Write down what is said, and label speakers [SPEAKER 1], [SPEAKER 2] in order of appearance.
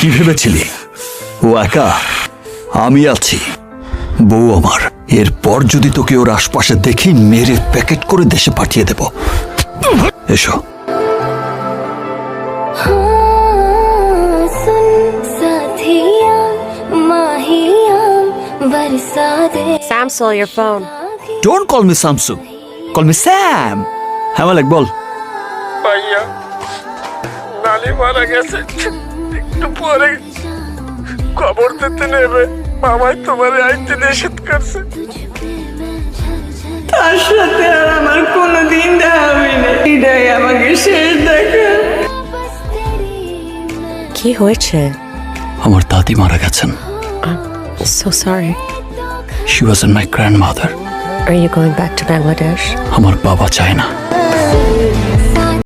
[SPEAKER 1] কি ভেবেছিলি ও একা? আমি আছি, বউ আমার। এরপর যদি তোকে ওর আশপাশে দেখি, মেরে প্যাকেট করে দেশে পাঠিয়ে দেব। এসো।
[SPEAKER 2] Samsul, your phone.
[SPEAKER 1] Don't call me Samsu. Call me Sam. হ্যাঁ মালিক, বল।
[SPEAKER 3] ভাইয়া নালি মারা গেছে, একটু পরে খবর দিতে নেবে। মামাই তোমার আইতে নিষেধ করছে।
[SPEAKER 4] তার সাথে আর আমার কোনোদিন দেখা হয়নি। এটাই আমাকে শেষ দেখা।
[SPEAKER 2] কি হয়েছে?
[SPEAKER 1] আমার দাদি মারা গেছেন।
[SPEAKER 2] So sorry.
[SPEAKER 1] She wasn't my grandmother.
[SPEAKER 2] Are you going back to Bangladesh?
[SPEAKER 1] আমার বাবা চায় না।